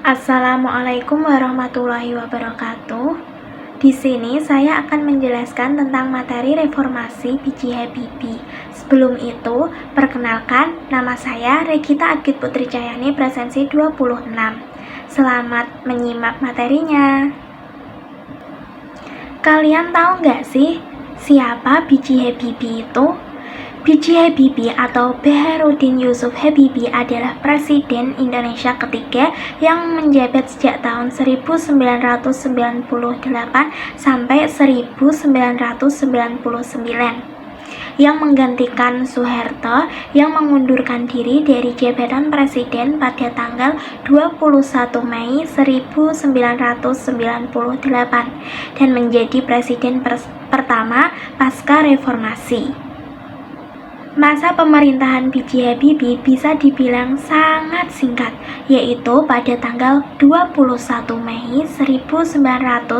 Assalamualaikum warahmatullahi wabarakatuh. Di sini saya akan menjelaskan tentang materi reformasi B.J. Habibie. Sebelum itu, perkenalkan, nama saya Regita Agit Putri Cahyani, presensi 26. Selamat menyimak materinya. Kalian tahu nggak sih, siapa B.J. Habibie itu? B.J. Habibie atau Baharudin Yusuf Habibie adalah Presiden Indonesia ketiga yang menjabat sejak tahun 1998 sampai 1999, yang menggantikan Soeharto yang mengundurkan diri dari jabatan Presiden pada tanggal 21 Mei 1998 dan menjadi Presiden pertama pasca reformasi. Masa pemerintahan B.J. Habibie bisa dibilang sangat singkat, yaitu pada tanggal 21 Mei 1998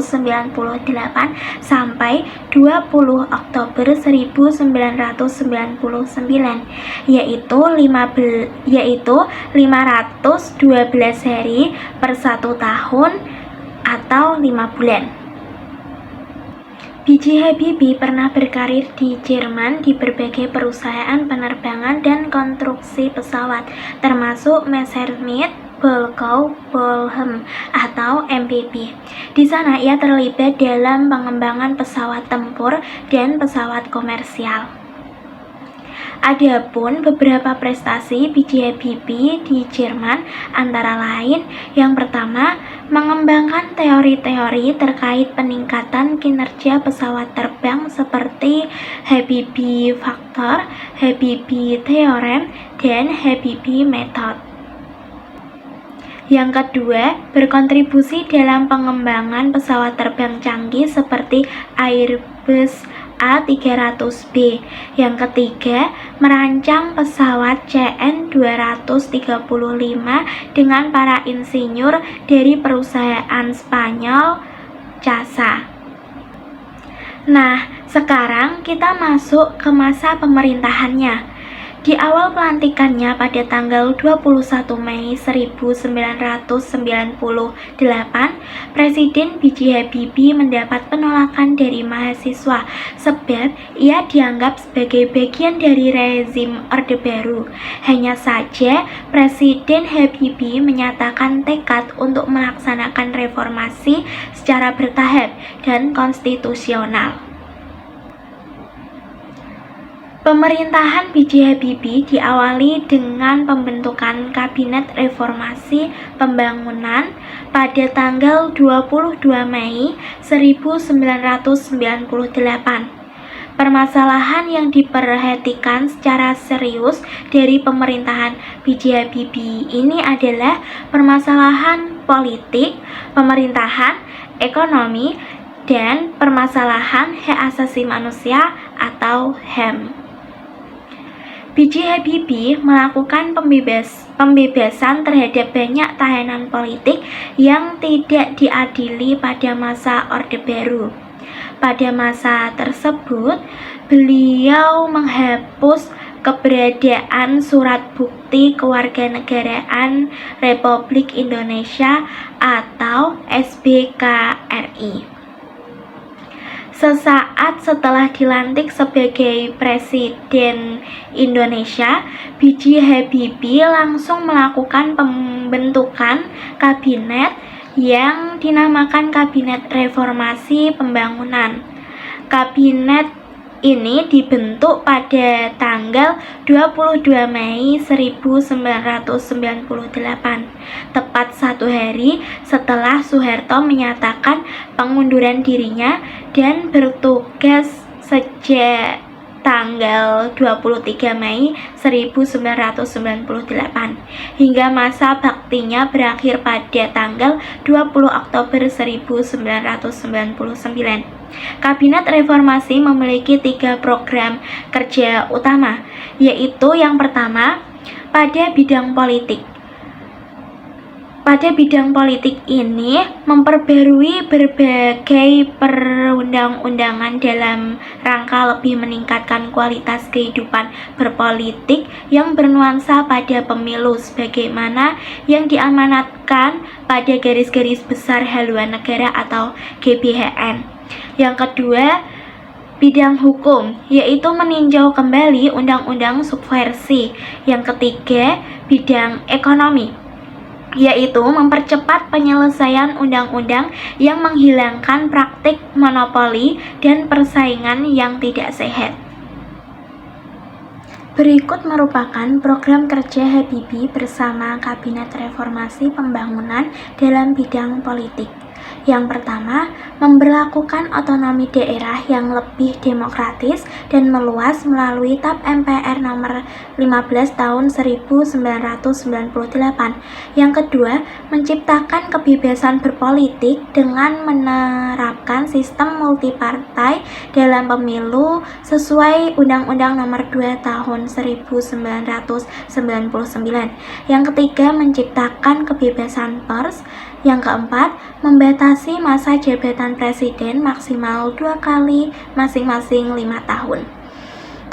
sampai 20 Oktober 1999, yaitu 512 hari per 1 tahun atau 5 bulan. B.J. Habibie pernah berkarir di Jerman di berbagai perusahaan penerbangan dan konstruksi pesawat, termasuk Messerschmitt, Volkow, Bolhem, atau MBB. Di sana ia terlibat dalam pengembangan pesawat tempur dan pesawat komersial. Adapun beberapa prestasi B.J. Habibie di Jerman antara lain, yang pertama, mengembangkan teori-teori terkait peningkatan kinerja pesawat terbang seperti Habibie Factor, Habibie Theorem, dan Habibie Method. Yang kedua, berkontribusi dalam pengembangan pesawat terbang canggih seperti Airbus A300B. Yang ketiga, merancang pesawat CN235 dengan para insinyur dari perusahaan Spanyol CASA. Nah, sekarang kita masuk ke masa pemerintahannya. Di awal pelantikannya pada tanggal 21 Mei 1998, Presiden B.J. Habibie mendapat penolakan dari mahasiswa sebab ia dianggap sebagai bagian dari rezim Orde Baru. Hanya saja, Presiden Habibie menyatakan tekad untuk melaksanakan reformasi secara bertahap dan konstitusional. Pemerintahan B.J. Habibie diawali dengan pembentukan Kabinet Reformasi Pembangunan pada tanggal 22 Mei 1998. Permasalahan yang diperhatikan secara serius dari pemerintahan B.J. Habibie ini adalah permasalahan politik, pemerintahan, ekonomi, dan permasalahan hak asasi manusia atau HAM. B.J. Habibie melakukan pembebasan terhadap banyak tahanan politik yang tidak diadili pada masa Orde Baru. Pada masa tersebut, beliau menghapus keberadaan Surat Bukti Kewarganegaraan Republik Indonesia atau SBKRI. Sesaat setelah dilantik sebagai Presiden Indonesia, B.J. Habibie langsung melakukan pembentukan kabinet yang dinamakan Kabinet Reformasi Pembangunan. Kabinet ini dibentuk pada tanggal 22 Mei 1998, tepat 1 hari setelah Soeharto menyatakan pengunduran dirinya dan bertugas sejak tanggal 23 Mei 1998 hingga masa baktinya berakhir pada tanggal 20 Oktober 1999. Kabinet Reformasi memiliki 3 program kerja utama, yaitu yang pertama, pada bidang politik. pada bidang politik ini memperbarui berbagai perundang-undangan dalam rangka lebih meningkatkan kualitas kehidupan berpolitik yang bernuansa pada pemilu sebagaimana yang diamanatkan pada garis-garis besar haluan negara atau GBHN. Yang kedua, bidang hukum, yaitu meninjau kembali undang-undang subversi. Yang ketiga, bidang ekonomi, yaitu mempercepat penyelesaian undang-undang yang menghilangkan praktik monopoli dan persaingan yang tidak sehat. Berikut merupakan program kerja Habibie bersama Kabinet Reformasi Pembangunan dalam bidang politik. Yang pertama, memberlakukan otonomi daerah yang lebih demokratis dan meluas melalui TAP MPR nomor 15 tahun 1998. Yang kedua, menciptakan kebebasan berpolitik dengan menerapkan sistem multipartai dalam pemilu sesuai Undang-Undang nomor 2 tahun 1999. Yang ketiga, menciptakan kebebasan pers. Yang keempat, membatasi masa jabatan presiden maksimal 2 kali masing-masing 5 tahun.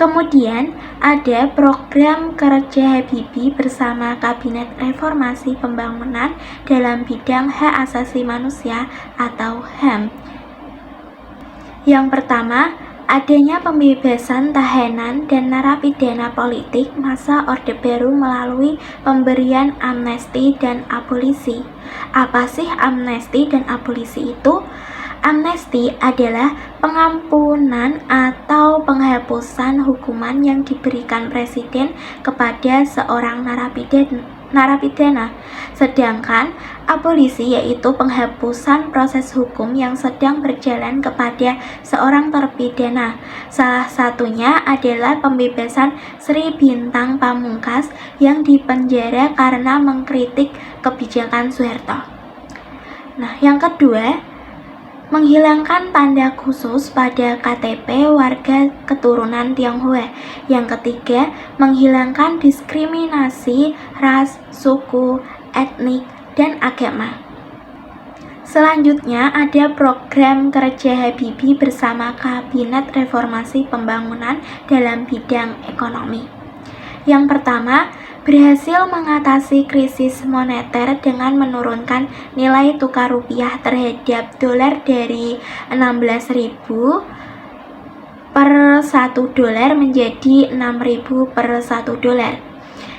Kemudian ada program kerja Habibie bersama Kabinet Reformasi Pembangunan dalam bidang hak asasi manusia atau HAM. Yang pertama, adanya pembebasan tahanan dan narapidana politik masa Orde Baru melalui pemberian amnesti dan abolisi. Apa sih amnesti dan abolisi itu? Amnesti adalah pengampunan atau penghapusan hukuman yang diberikan presiden kepada seorang narapidana. Sedangkan abolisi yaitu penghapusan proses hukum yang sedang berjalan kepada seorang terpidana. Salah satunya adalah pembebasan Sri Bintang Pamungkas yang dipenjara karena mengkritik kebijakan Soeharto. Nah, yang kedua, menghilangkan tanda khusus pada KTP warga keturunan Tionghoa. Yang ketiga, menghilangkan diskriminasi ras, suku, etnik, dan agama. Selanjutnya ada program kerja Habibie bersama Kabinet Reformasi Pembangunan dalam bidang ekonomi. Yang pertama, berhasil mengatasi krisis moneter dengan menurunkan nilai tukar rupiah terhadap dolar dari 16.000 per 1 dolar menjadi 6.000 per 1 dolar.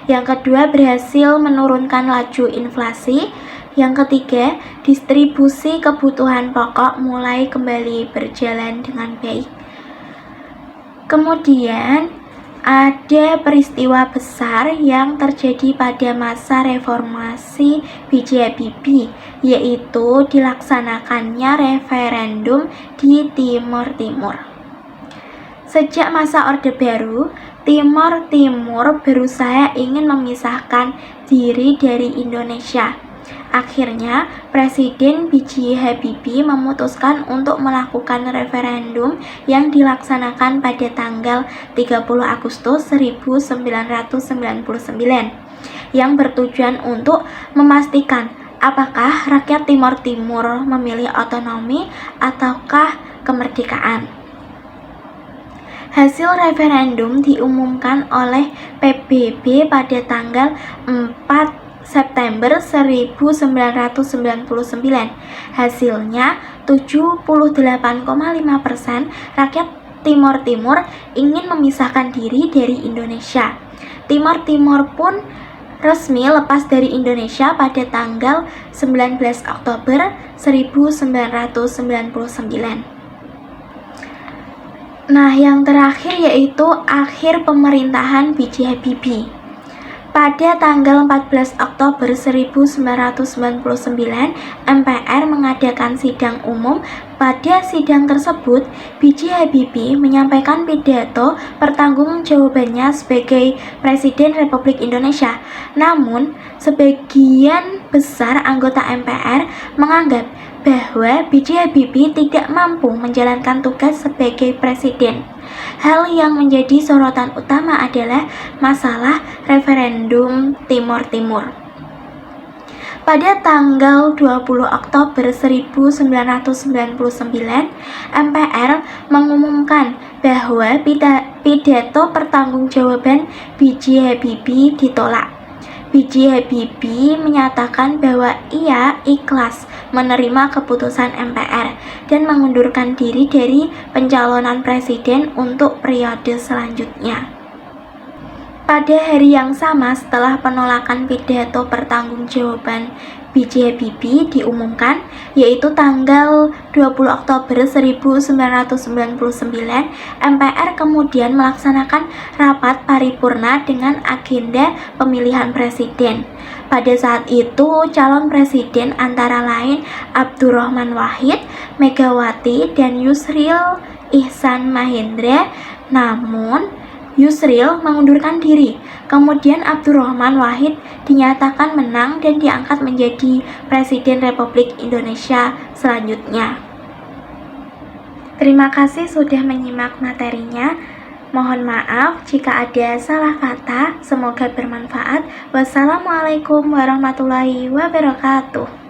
Yang kedua, berhasil menurunkan laju inflasi. Yang ketiga, distribusi kebutuhan pokok mulai kembali berjalan dengan baik. Kemudian ada peristiwa besar yang terjadi pada masa reformasi B.J. Habibie, yaitu dilaksanakannya referendum di Timor Timur. Sejak masa Orde Baru, Timor Timur berusaha ingin memisahkan diri dari Indonesia. Akhirnya, Presiden B.J. Habibie memutuskan untuk melakukan referendum yang dilaksanakan pada tanggal 30 Agustus 1999 yang bertujuan untuk memastikan apakah rakyat Timor Timur memilih otonomi ataukah kemerdekaan. Hasil referendum diumumkan oleh PBB pada tanggal 4 September 1999. Hasilnya 78,5% rakyat Timor Timur ingin memisahkan diri dari Indonesia. Timor Timur pun resmi lepas dari Indonesia pada tanggal 19 Oktober 1999. Nah, yang terakhir yaitu akhir pemerintahan B.J. Habibie. Pada tanggal 14 Oktober 1999, MPR mengadakan sidang umum. Pada sidang tersebut, B.J. Habibie menyampaikan pidato pertanggungjawabannya sebagai Presiden Republik Indonesia. Namun, sebagian besar anggota MPR menganggap bahwa B.J. Habibie tidak mampu menjalankan tugas sebagai presiden. Hal yang menjadi sorotan utama adalah masalah referendum Timor Timur. Pada tanggal 20 Oktober 1999, MPR mengumumkan bahwa pidato pertanggungjawaban B.J. Habibie ditolak. B.J. Habibie menyatakan bahwa ia ikhlas menerima keputusan MPR dan mengundurkan diri dari pencalonan presiden untuk periode selanjutnya. Pada hari yang sama setelah penolakan pidato pertanggungjawaban B.J. Habibie diumumkan, yaitu tanggal 20 Oktober 1999, MPR kemudian melaksanakan rapat paripurna dengan agenda pemilihan presiden. Pada saat itu, calon presiden antara lain Abdurrahman Wahid, Megawati, dan Yusril Ihsan Mahendra, namun Yusril mengundurkan diri. Kemudian Abdurrahman Wahid dinyatakan menang dan diangkat menjadi Presiden Republik Indonesia selanjutnya. Terima kasih sudah menyimak materinya. Mohon maaf jika ada salah kata. Semoga bermanfaat. Wassalamualaikum warahmatullahi wabarakatuh.